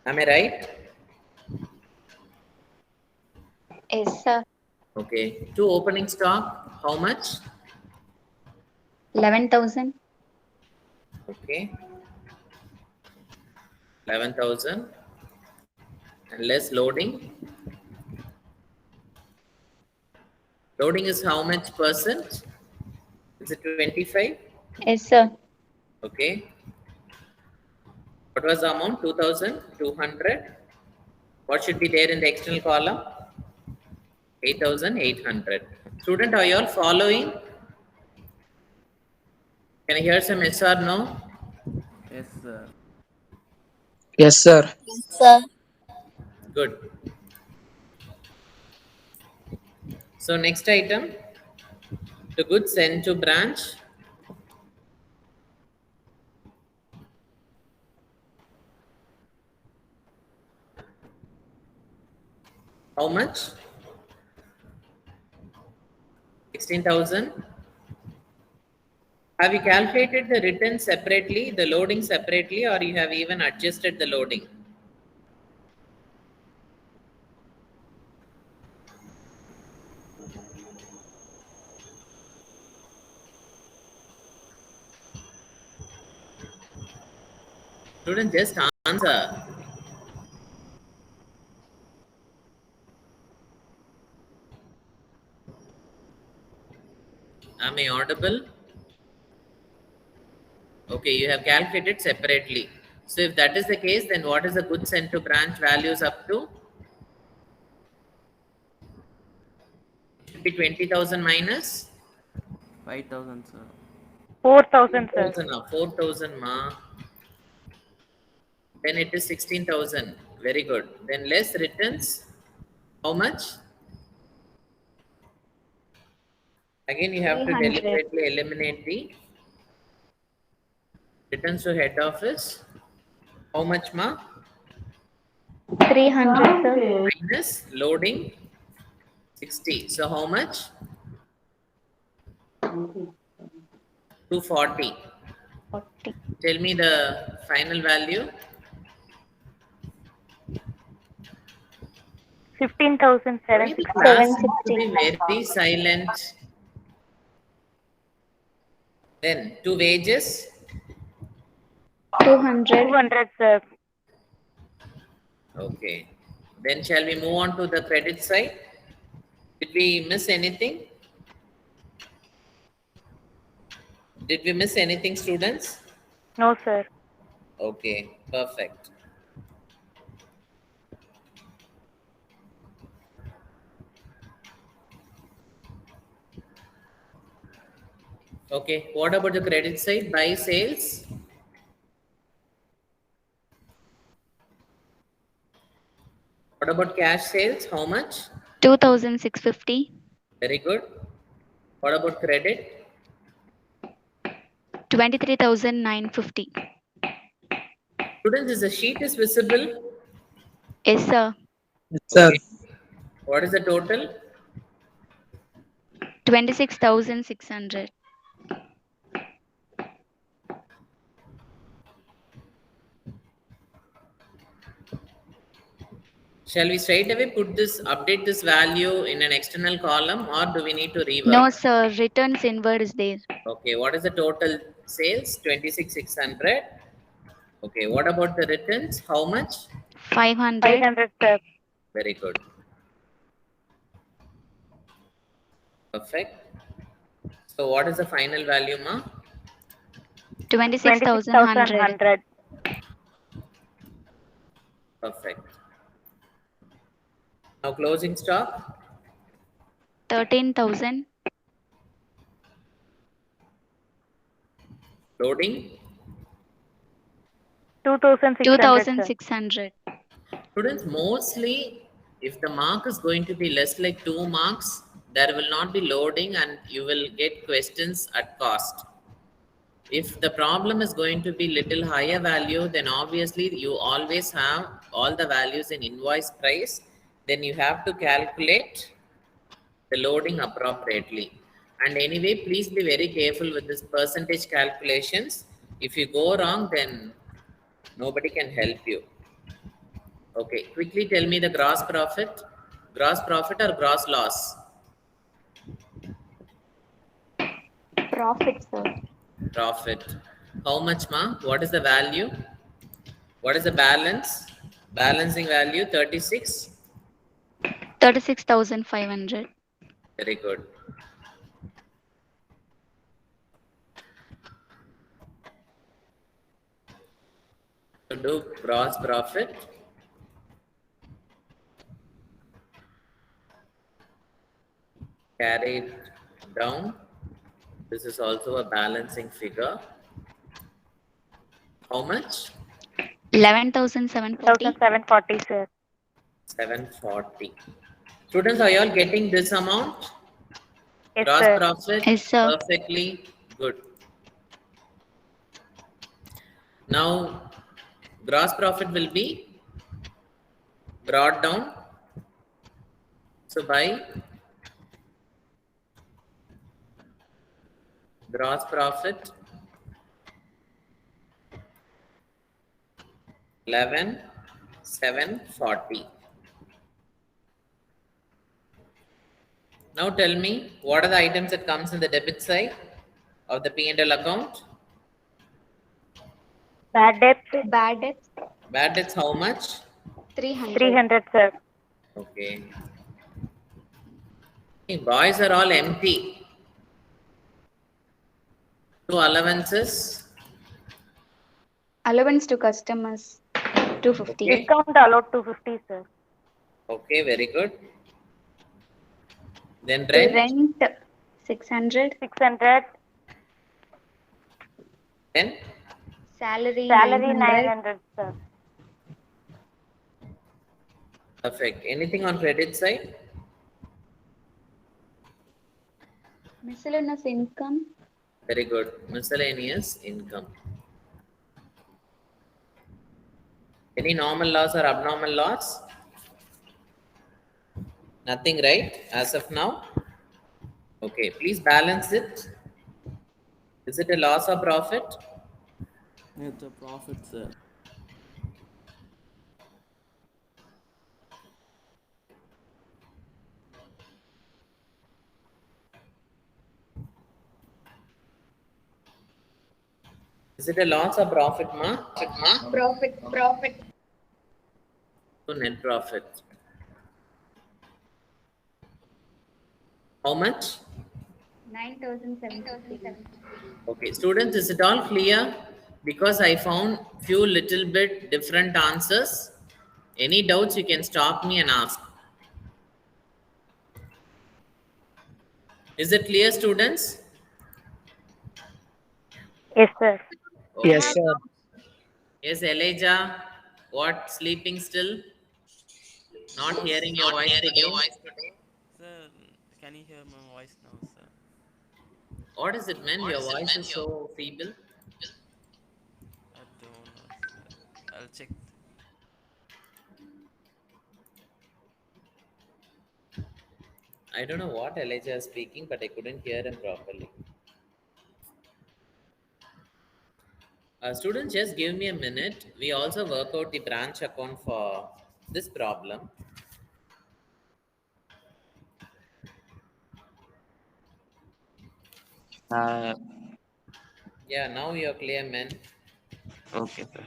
Am I right? Yes, sir. Okay. To opening stock, how much? 11,000. Okay. 11,000. And less loading. Loading is how much percent? Is it 25? Yes, sir. Okay. What was the amount? 2,200. What should be there in the external column? 8,800. Student, are you all following? Can I hear some yes or no? Yes, sir. Yes, sir. Sir. Good. So next item, the goods sent to branch. How much? 16,000. Have you calculated the return separately, the loading separately, or you have even adjusted the loading? Student, just answer. Am I audible? Okay, you have calculated separately. So if that is the case, then what is the goods sent to branch values up to? Should be 20,000 minus 5,000, sir. 4,000, sir. 4,000 ma. Then it is 16,000. Very good. Then less returns. How much? Again, you have to 300. deliberately eliminate the returns to head office. How much ma? 300, sir. Minus loading 60. So how much? 240. 40. Tell me the final value. 15,760. Class seems to be very silent. Then to wages. 200. 200, sir. Okay. Then shall we move on to the credit side? Did we miss anything? Did we miss anything, students? No, sir. Okay, perfect. Okay, what about the credit side? Buy sales. What about cash sales? How much? 2,650. Very good. What about credit? 23,950. Students, is the sheet is visible? Yes, sir. Yes, sir. Okay. What is the total? 26,600. Shall we straight away put this, update this value in an external column, or do we need to rework? No, sir. Returns inward is there. Okay, what is the total sales? 26,600. Okay, what about the returns? How much? 500. 500, sir. Very good. Perfect. So what is the final value, ma? 26,100. 26,100. Perfect. Now closing stock. 13,000. Loading. 2,600, sir. 2,600. Students, mostly if the mark is going to be less like 2 marks, there will not be loading and you will get questions at cost. If the problem is going to be little higher value, then obviously you always have all the values in invoice price. Then you have to calculate the loading appropriately. And anyway, please be very careful with this percentage calculations. If you go wrong, then nobody can help you. Okay, quickly tell me the gross profit. Gross profit or gross loss? Profit, sir. Profit. How much, ma? What is the value? What is the balance? Balancing value 36. 36,500. Very good. To do gross profit. Carry it down. This is also a balancing figure. How much? 11,740. 1,740, sir. 740. Students, are you all getting this amount? Yes, Gross sir. profit? Yes, sir. Perfectly good. Now, gross profit will be brought down. So, by gross profit 11,740. Now tell me, what are the items that comes in the debit side of the P&L account? Bad debt, Bad debts, Bad debts, how much? 300. 300, sir. Okay. Hey, boys are all empty. Two allowances. Allowance to customers, 250. Okay. Discount allowed 250, sir. Okay, very good. Then rent. Rent, 600. 600. Then Salary, Salary 900. 900, sir. perfect. Anything on credit side? Miscellaneous income, Very good. Miscellaneous income. Any normal loss or abnormal loss? Nothing, right? As of now? Okay, please balance it. Is it a loss or profit? It's a profit, sir. Is it a loss or profit, ma? profit. So net profit. How much? 9,750. Okay, students, is it all clear? Because I found few little bit different answers. Any doubts, you can stop me and ask. Is it clear, students? Yes, sir. Yes, sir. Yes, Elijah. What? Sleeping still? Not hearing your voice today? Sir, can you hear my voice now, sir? What is it, man? Your voice is so feeble. I don't know, sir. I'll check. I don't know what Elijah is speaking, but I couldn't hear him properly. Students, just give me a minute. We also work out the branch account for this problem. Uh, Yeah, now you're clear, man. okay, sir.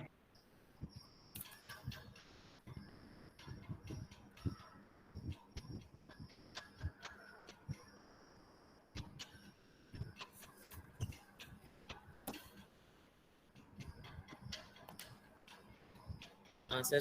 Sir,